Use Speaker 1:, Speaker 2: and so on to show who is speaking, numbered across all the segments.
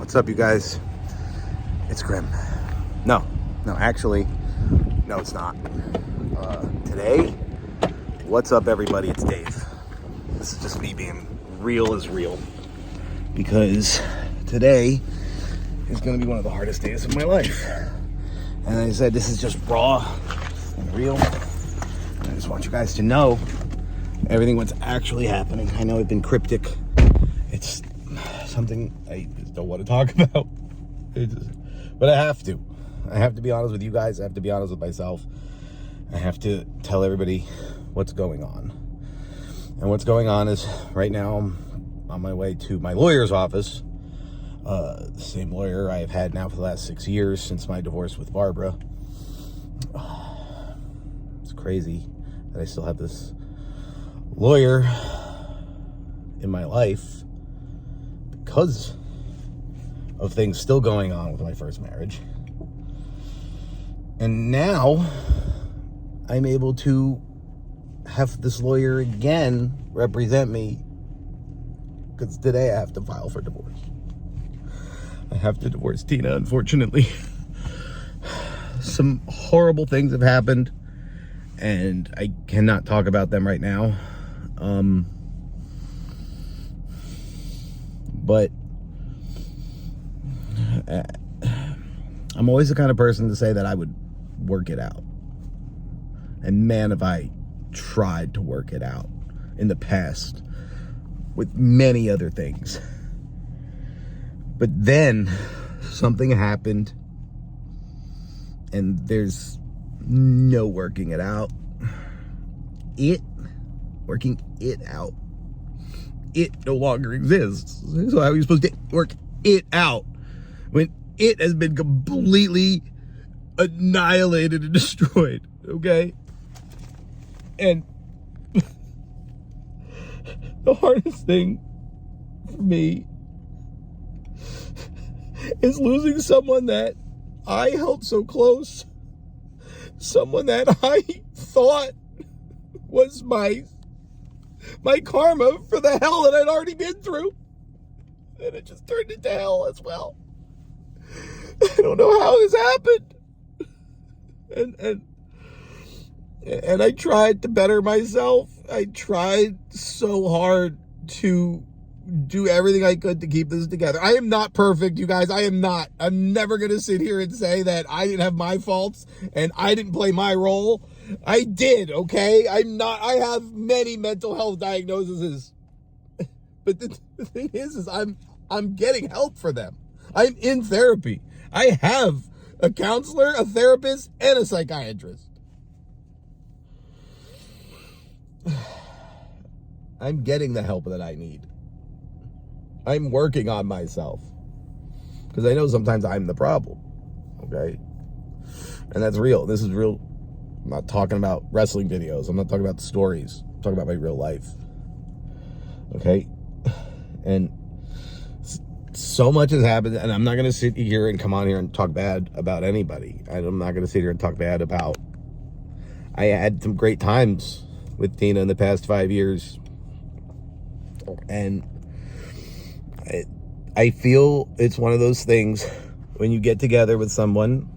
Speaker 1: What's up, you guys? It's Grim. No, actually, no, it's not. Today, what's up, everybody? It's Dave. This is just me being real as real. Because today is going to be one of the hardest days of my life. And I said, this is just raw and real. And I just want you guys to know everything what's actually happening. I know I've been cryptic. It's something I just don't want to talk about. But I have to. I have to be honest with you guys. I have to be honest with myself. I have to tell everybody what's going on. And what's going on is right now I'm on my way to my lawyer's office. The same lawyer I have had now for the last 6 years since my divorce with Barbara. It's crazy that I still have this lawyer in my life because of things still going on with my first marriage. And now I'm able to have this lawyer again represent me, because today I have to file for divorce. I have to divorce Tina, unfortunately. Some horrible things have happened, and I cannot talk about them right now. But I'm always the kind of person to say that I would work it out. And man, have I tried to work it out in the past with many other things. But then something happened and there's no working it out. Working it out. It no longer exists. So how are you supposed to work it out when it has been completely annihilated and destroyed? Okay? And the hardest thing for me is losing someone that I held so close. Someone that I thought was my karma for the hell that I'd already been through. And it just turned into hell as well. I don't know how this happened. And I tried to better myself. I tried so hard to do everything I could to keep this together. I am not perfect, you guys. I am not. I'm never going to sit here and say that I didn't have my faults and I didn't play my role. I did, okay? I have many mental health diagnoses. But the thing is I'm getting help for them. I'm in therapy. I have a counselor, a therapist, and a psychiatrist. I'm getting the help that I need. I'm working on myself. Because I know sometimes I'm the problem. Okay? And that's real. This is real. I'm not talking about wrestling videos. I'm not talking about the stories. I'm talking about my real life. Okay? And so much has happened, and I'm not going to sit here and come on here and talk bad about anybody. I'm not going to sit here and talk bad about... I had some great times with Tina in the past 5 years. And I feel it's one of those things when you get together with someone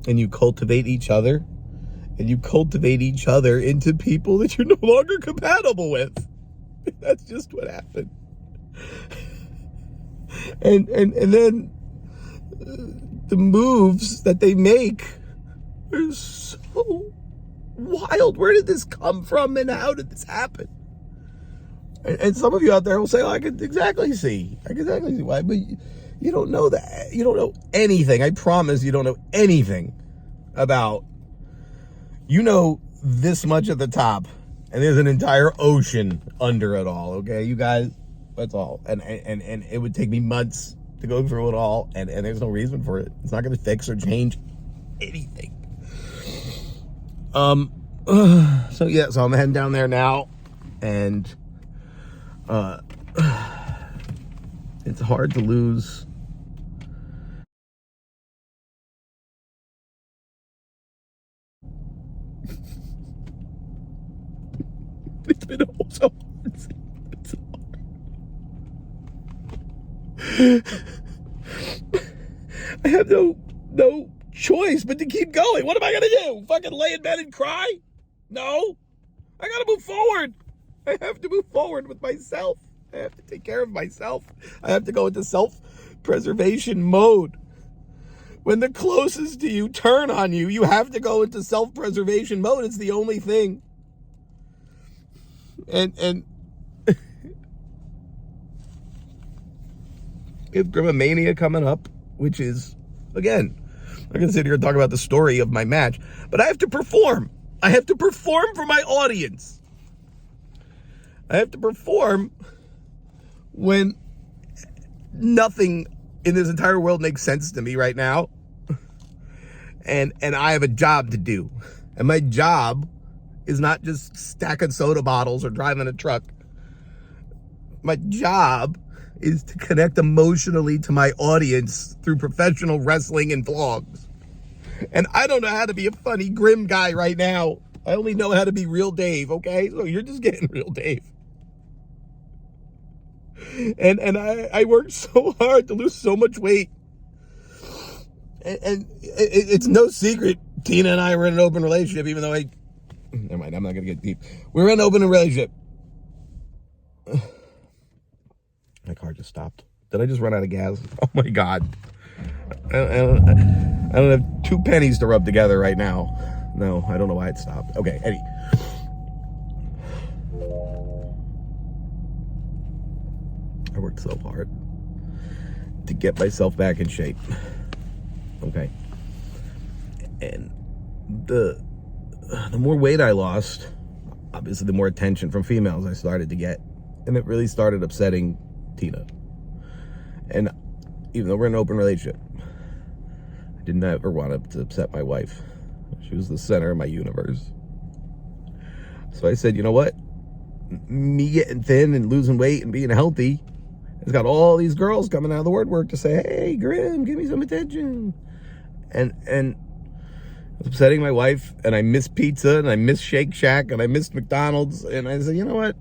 Speaker 1: and you cultivate each other, and you cultivate each other into people that you're no longer compatible with. That's just what happened. And then the moves that they make are so wild. Where did this come from and how did this happen? And some of you out there will say, oh, I can exactly see why, but you don't know that. You don't know anything. I promise you don't know anything about, you know this much at the top, and there's an entire ocean under it all, okay? You guys, that's all. And it would take me months to go through it all, and there's no reason for it. It's not going to fix or change anything. So I'm heading down there now, and it's hard to lose it's been so hard. It's so hard. I have no choice but to keep going. What am I gonna do? Fucking lay in bed and cry? No. I gotta move forward. I have to move forward with myself. I have to take care of myself. I have to go into self-preservation mode. When the closest to you turn on you, you have to go into self-preservation mode. It's the only thing. And we have Grimomania coming up, which is, again, I'm going to sit here and talk about the story of my match, but I have to perform. I have to perform for my audience. I have to perform when nothing in this entire world makes sense to me right now. And I have a job to do. And my job is not just stacking soda bottles or driving a truck. My job is to connect emotionally to my audience through professional wrestling and vlogs. And I don't know how to be a funny, grim guy right now. I only know how to be real Dave, okay? So you're just getting real Dave. And I worked so hard to lose so much weight. And it's no secret, Tina and I were in an open relationship, even though never mind, I'm not going to get deep. We were in an open relationship. My car just stopped. Did I just run out of gas? Oh my God. I don't have 2 pennies to rub together right now. No, I don't know why it stopped. Okay, Eddie. I worked so hard to get myself back in shape. Okay. And the more weight I lost, obviously the more attention from females I started to get. And it really started upsetting Tina. And even though we're in an open relationship, I didn't ever want to upset my wife. She was the center of my universe. So I said, you know what? Me getting thin and losing weight and being healthy has got all these girls coming out of the woodwork to say, hey, Grim, give me some attention. And it was upsetting my wife, and I miss pizza, and I miss Shake Shack, and I missed McDonald's. And I said, you know what?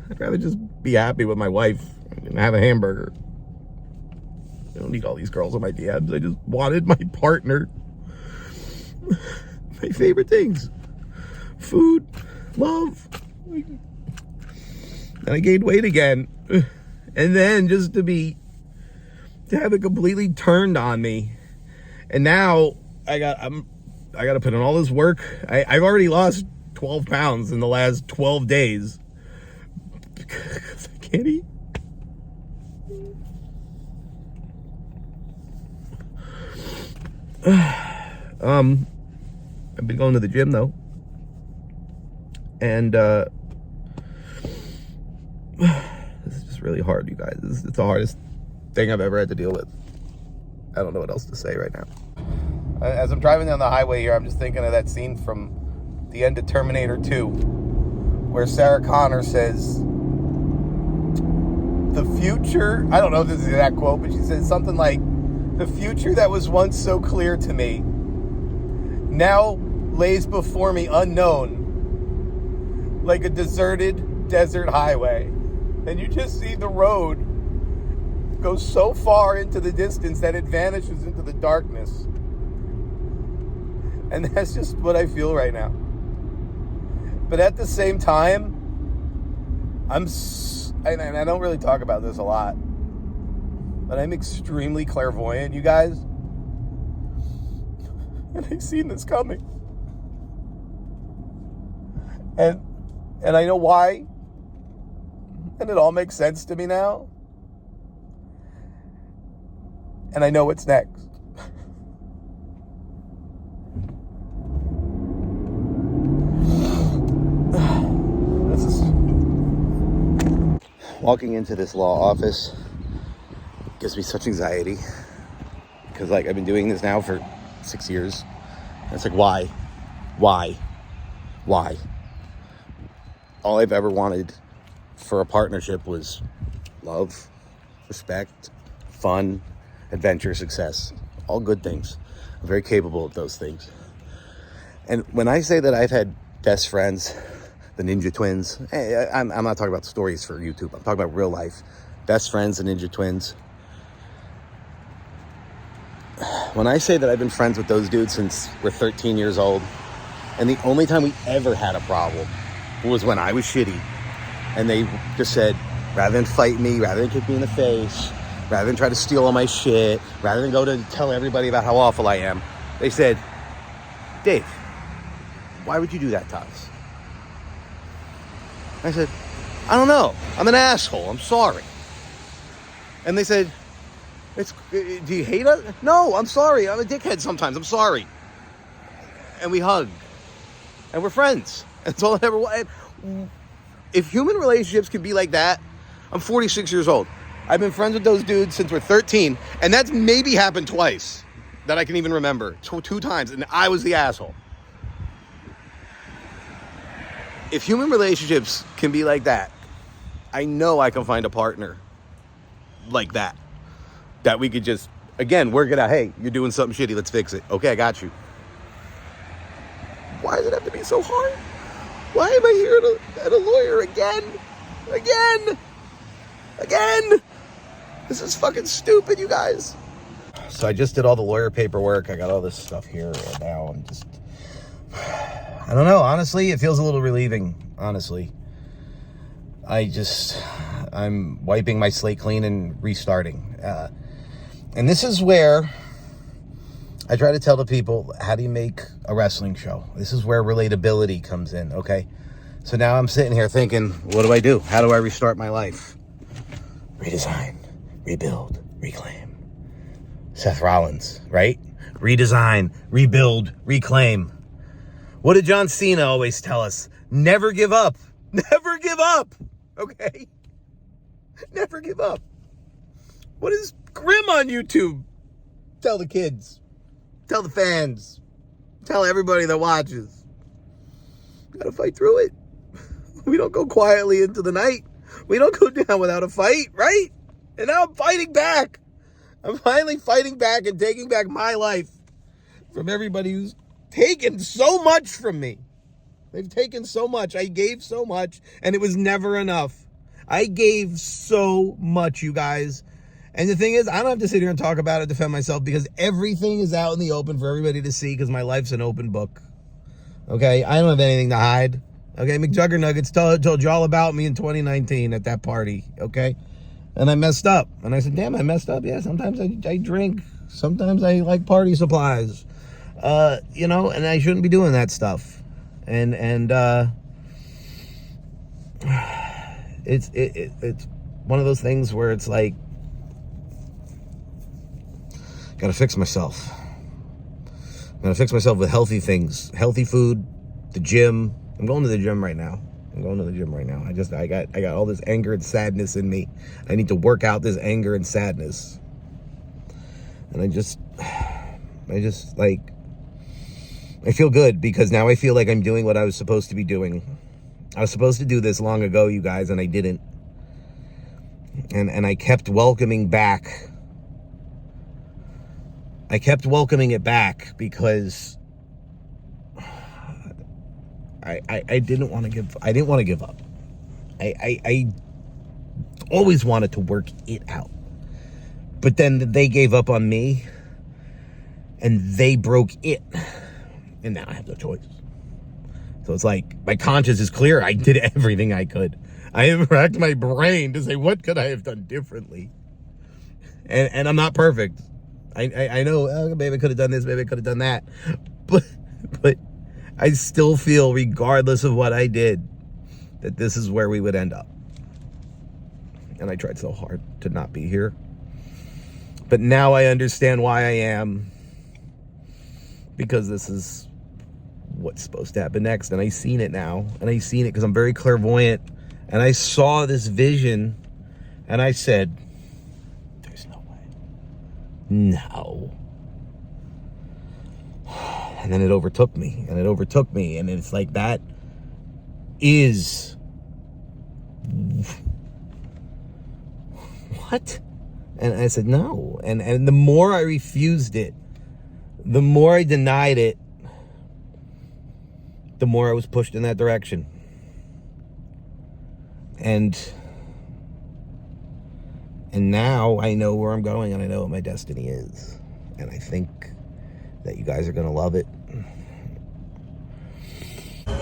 Speaker 1: I'd rather just be happy with my wife and have a hamburger. I don't need all these girls on my DMs. I just wanted my partner. My favorite things. Food, love. And I gained weight again. And then just to have it completely turned on me. And now I got to put in all this work. I've already lost 12 pounds in the last 12 days. Because I can't eat. I've been going to the gym though. And this is just really hard, you guys. It's the hardest thing I've ever had to deal with. I don't know what else to say right now. As I'm driving down the highway here, I'm just thinking of that scene from the end of Terminator 2, where Sarah Connor says, the future, I don't know if this is that quote, but she says something like, the future that was once so clear to me now lays before me unknown, like a deserted desert highway. And you just see the road go so far into the distance that it vanishes into the darkness. And that's just what I feel right now. But at the same time, and I don't really talk about this a lot, but I'm extremely clairvoyant, you guys. And I've seen this coming. And I know why. And it all makes sense to me now. And I know what's next. Walking into this law office gives me such anxiety. Because, I've been doing this now for 6 years. And it's like, why? All I've ever wanted for a partnership was love, respect, fun, adventure, success. All good things. I'm very capable of those things. And when I say that I've had best friends, the Ninja Twins, hey, I'm not talking about stories for YouTube. I'm talking about real life. Best friends, the Ninja Twins. when I say that I've been friends with those dudes since we're 13 years old, and the only time we ever had a problem was when I was shitty, and they just said, rather than fight me, rather than kick me in the face, rather than try to steal all my shit, rather than go to tell everybody about how awful I am, they said, Dave, why would you do that to us? I said, I don't know. I'm an asshole. I'm sorry. And they said, do you hate us? No, I'm sorry. I'm a dickhead sometimes. I'm sorry. And we hug. And we're friends. That's all I ever wanted. If human relationships can be like that, I'm 46 years old. I've been friends with those dudes since we're 13. And that's maybe happened twice that I can even remember. Two times. And I was the asshole. If human relationships can be like that, I know I can find a partner like that. That we could just, again, work it out. Hey, you're doing something shitty. Let's fix it. Okay, I got you. Why does it have to be so hard? Why am I here at a lawyer again? Again? This is fucking stupid, you guys. So I just did all the lawyer paperwork. I got all this stuff here right now. I'm just... I don't know. Honestly, it feels a little relieving. Honestly. I'm wiping my slate clean and restarting. And this is where I try to tell the people, how do you make a wrestling show? This is where relatability comes in, okay? So now I'm sitting here thinking, what do I do? How do I restart my life? Redesign, rebuild, reclaim. Seth Rollins, right? Redesign, rebuild, reclaim. What did John Cena always tell us? Never give up. Never give up. Okay? Never give up. What does Grim on YouTube tell the kids? Tell the fans. Tell everybody that watches. Gotta fight through it. We don't go quietly into the night. We don't go down without a fight, right? And now I'm fighting back. I'm finally fighting back and taking back my life from everybody who's taken so much from me. They've taken so much. I gave so much, and it was never enough. I gave so much, you guys. And the thing is, I don't have to sit here and talk about it, defend myself, because everything is out in the open for everybody to see, because my life's an open book. Okay? I don't have anything to hide. Okay? McJuggernuggets told you all about me in 2019 at that party. Okay? And I messed up. And I said, damn, I messed up. Yeah, sometimes I drink. Sometimes I like party supplies. And I shouldn't be doing that stuff. And it's one of those things where it's like, gotta fix myself. Gotta fix myself with healthy things, healthy food, the gym. I'm going to the gym right now. I got all this anger and sadness in me. I need to work out this anger and sadness. And I feel good, because now I feel like I'm doing what I was supposed to be doing. I was supposed to do this long ago, you guys, and I didn't. And I kept welcoming back. I kept welcoming it back because I didn't want to give up. I always wanted to work it out. But then they gave up on me, and they broke it. And now I have no choice. So it's like, my conscience is clear. I did everything I could. I have racked my brain to say, what could I have done differently? And I'm not perfect. I know, oh, maybe I could have done this, maybe I could have done that. But I still feel, regardless of what I did, that this is where we would end up. And I tried so hard to not be here. But now I understand why I am. Because this is what's supposed to happen next. And I've seen it now. And I've seen it because I'm very clairvoyant. And I saw this vision. And I said, there's no way. No. And then it overtook me. And it's like, that is... what? And I said, no. And the more I refused it, the more I denied it, the more I was pushed in that direction. And now I know where I'm going, and I know what my destiny is. and I think that you guys are gonna love it.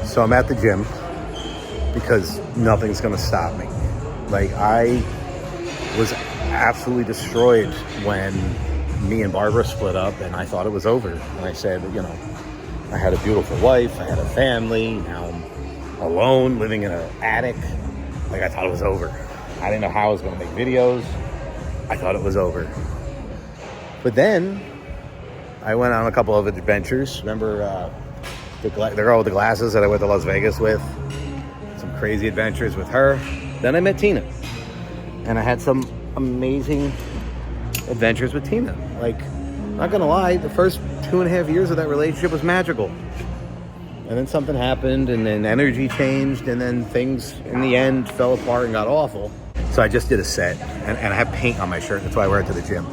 Speaker 1: So I'm at the gym because nothing's gonna stop me. Like, I was absolutely destroyed when me and Barbara split up, and I thought it was over. And I said, I had a beautiful wife, I had a family, now I'm alone, living in an attic. Like, I thought it was over. I didn't know how I was gonna make videos. I thought it was over. But then I went on a couple of adventures. Remember the girl with the glasses that I went to Las Vegas with? Some crazy adventures with her. Then I met Tina. And I had some amazing adventures with Tina. Like, not gonna lie, the first 2.5 years of that relationship was magical. And then something happened, and then energy changed, and then things in the end fell apart and got awful. So I just did a set, and I have paint on my shirt. That's why I wear it to the gym.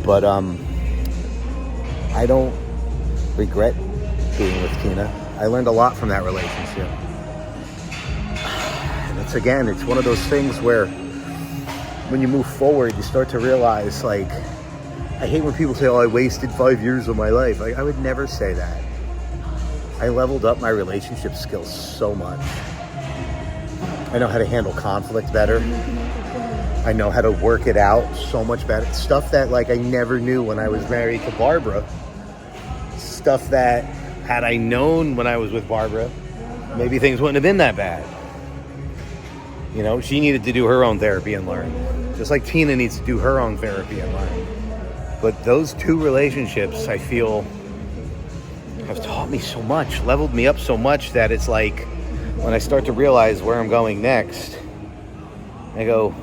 Speaker 1: But I don't regret being with Tina. I learned a lot from that relationship. And it's one of those things where when you move forward, you start to realize, like, I hate when people say, I wasted 5 years of my life. I would never say that. I leveled up my relationship skills so much. I know how to handle conflict better. I know how to work it out so much better. Stuff that, like, I never knew when I was married to Barbara. Stuff that, had I known when I was with Barbara, maybe things wouldn't have been that bad. She needed to do her own therapy and learn. Just like Tina needs to do her own therapy and learn. But those two relationships, I feel, have taught me so much, leveled me up so much that it's like, when I start to realize where I'm going next, I go,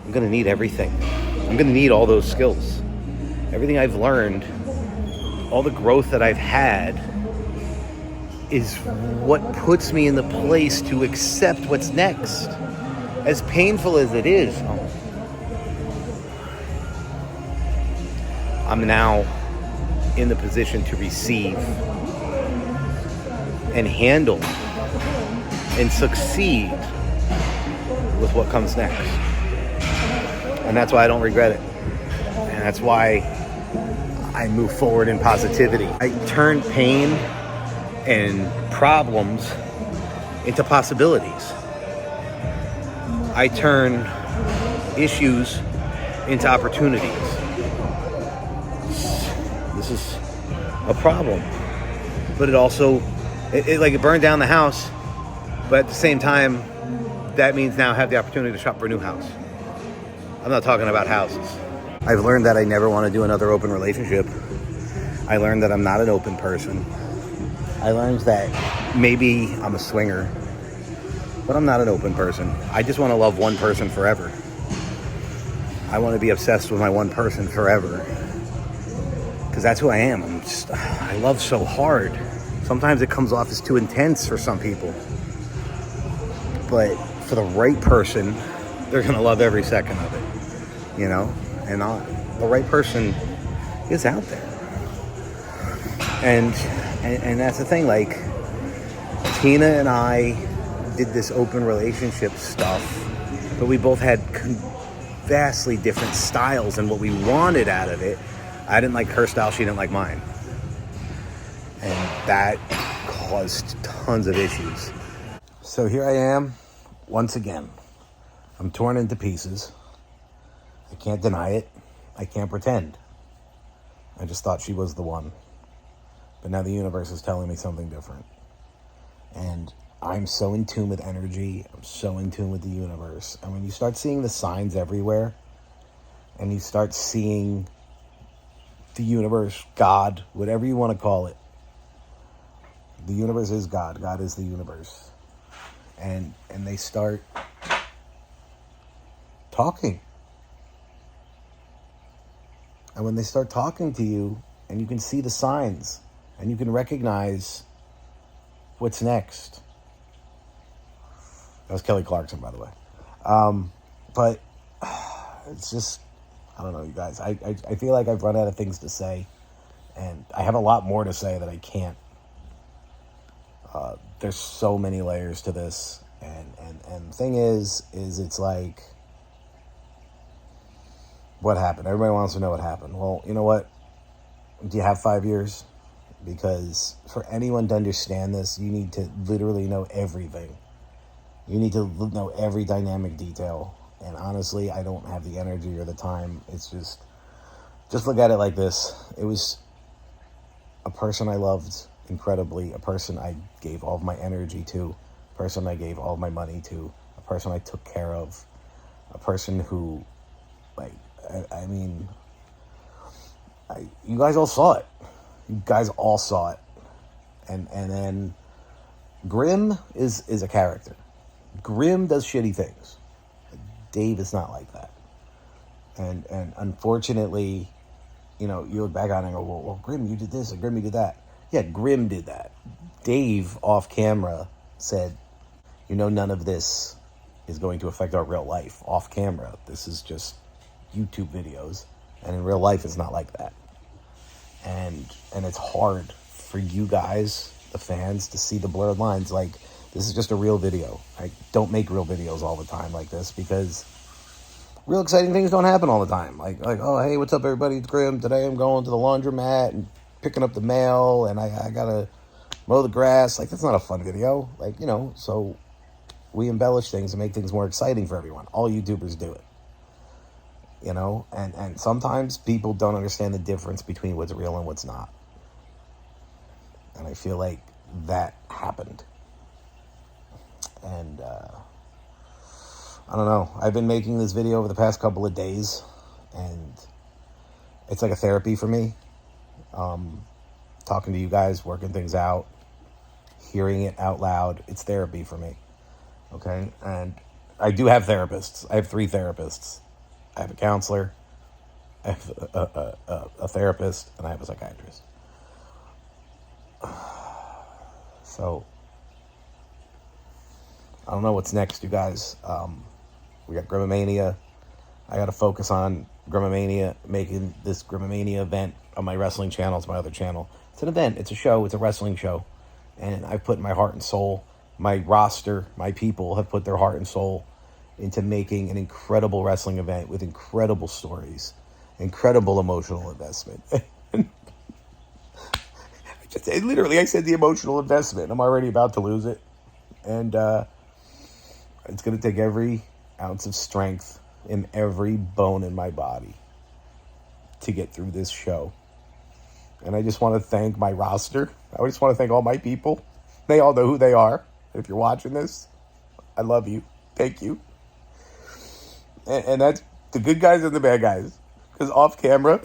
Speaker 1: I'm going to need everything. I'm going to need all those skills. Everything I've learned, all the growth that I've had, is what puts me in the place to accept what's next. As painful as it is, I'm now in the position to receive and handle and succeed with what comes next. And that's why I don't regret it. And that's why I move forward in positivity. I turn pain and problems into possibilities. I turn issues into opportunities. This is a problem, but it also, it burned down the house, but at the same time, that means now I have the opportunity to shop for a new house. I'm not talking about houses. I've learned that I never want to do another open relationship. I learned that I'm not an open person. I learned that maybe I'm a swinger, but I'm not an open person. I just want to love one person forever. I want to be obsessed with my one person forever. Because that's who I am. I love so hard. Sometimes it comes off as too intense for some people. But for the right person, they're going to love every second of it. And the right person is out there. And that's the thing, like, Tina and I did this open relationship stuff, but we both had vastly different styles and what we wanted out of it. I didn't like her style, she didn't like mine. And that caused tons of issues. So here I am, once again. I'm torn into pieces. I can't deny it. I can't pretend. I just thought she was the one. But now the universe is telling me something different. And I'm so in tune with energy. I'm so in tune with the universe. And when you start seeing the signs everywhere, and you start seeing the universe, God, whatever you want to call it, the universe is God. God is the universe. And they start talking. And when they start talking to you, and you can see the signs, and you can recognize what's next. That was Kelly Clarkson, by the way. But it's just, I don't know, you guys. I feel like I've run out of things to say. And I have a lot more to say that I can't. There's so many layers to this. And the thing is it's like, what happened. Everybody wants to know what happened. Well, you know what? Do you have 5 years? Because for anyone to understand this, you need to literally know everything. You need to know every dynamic detail. And honestly, I don't have the energy or the time. It's just look at it like this. It was a person I loved incredibly, a person I gave all of my energy to, a person I gave all of my money to, a person I took care of, a person who, like, you guys all saw it. You guys all saw it. And then Grim is a character. Grim does shitty things. Dave is not like that. And unfortunately, you know, you look back on it and go, well, Grim, you did this, and Grim, you did that. Yeah, Grim did that. Dave, off camera, said, you know, none of this is going to affect our real life. Off camera, this is just YouTube videos. And in real life, it's not like that. And it's hard for you guys, the fans, to see the blurred lines. Like, this is just a real video. I don't make real videos all the time like this because real exciting things don't happen all the time. Like, oh, hey, what's up, everybody? It's Grim. Today I'm going to the laundromat and picking up the mail, and I gotta mow the grass. Like, that's not a fun video. Like, you know, so we embellish things and make things more exciting for everyone. All YouTubers do it. You know, and sometimes people don't understand the difference between what's real and what's not. And I feel like that happened. And I don't know. I've been making this video over the past couple of days, and it's like a therapy for me. Talking to you guys, working things out, hearing it out loud, it's therapy for me. Okay? And I do have therapists. I have 3 therapists. I have a counselor, I have a therapist, and I have a psychiatrist. So, I don't know what's next, you guys. We got Grimomania. I got to focus on Grimomania, making this Grimomania event on my wrestling channel. It's my other channel. It's an event. It's a show. It's a wrestling show. And I've put my heart and soul, my roster, my people have put their heart and soul into making an incredible wrestling event with incredible stories, incredible emotional investment. I said the emotional investment. I'm already about to lose it. And it's going to take every ounce of strength in every bone in my body to get through this show. And I just want to thank my roster. I just want to thank all my people. They all know who they are. If you're watching this, I love you. Thank you. And that's the good guys and the bad guys. Because off camera,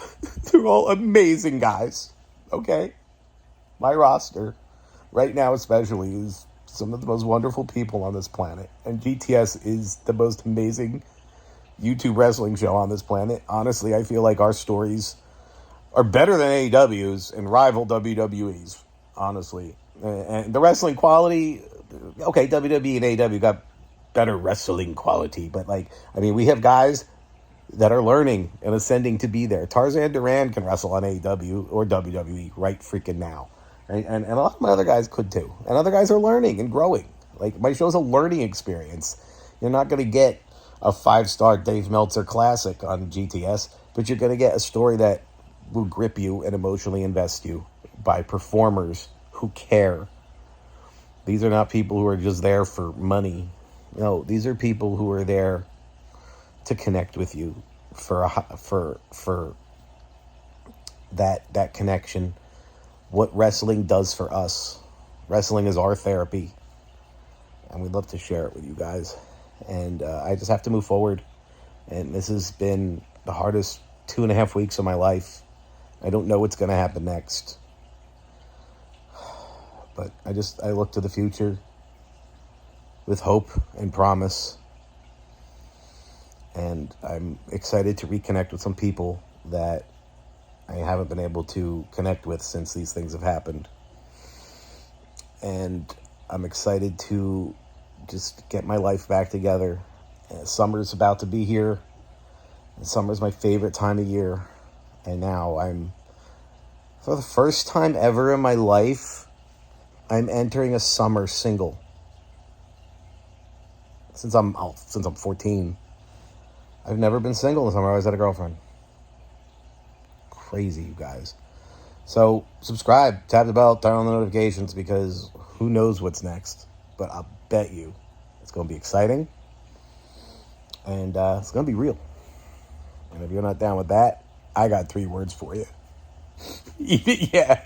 Speaker 1: they're all amazing guys. Okay? My roster, right now especially, is some of the most wonderful people on this planet. And GTS is the most amazing YouTube wrestling show on this planet. Honestly, I feel like our stories are better than AEW's and rival WWE's, honestly. And the wrestling quality, okay, WWE and AEW got better wrestling quality, but we have guys that are learning and ascending to be there. Tarzan Duran can wrestle on AEW or WWE right freaking now. Right? And a lot of my other guys could too. And other guys are learning and growing. Like, my show's a learning experience. You're not going to get a 5-star Dave Meltzer classic on GTS, but you're going to get a story that will grip you and emotionally invest you by performers who care. These are not people who are just there for money. No, these are people who are there to connect with you for that connection. What wrestling does for us. Wrestling is our therapy, and we'd love to share it with you guys. And I just have to move forward. And this has been the hardest 2.5 weeks of my life. I don't know what's going to happen next. But I look to the future with hope and promise. And I'm excited to reconnect with some people that I haven't been able to connect with since these things have happened. And I'm excited to just get my life back together. Summer's about to be here. And summer's my favorite time of year. And now for the first time ever in my life, I'm entering a summer single. Since I'm 14, I've never been single in the summer. I always had a girlfriend. crazy, you guys. So subscribe, tap the bell, turn on the notifications, because who knows what's next. But I'll bet you it's going to be exciting. And it's going to be real. And if you're not down with that, I got 3 words for you. Yeah.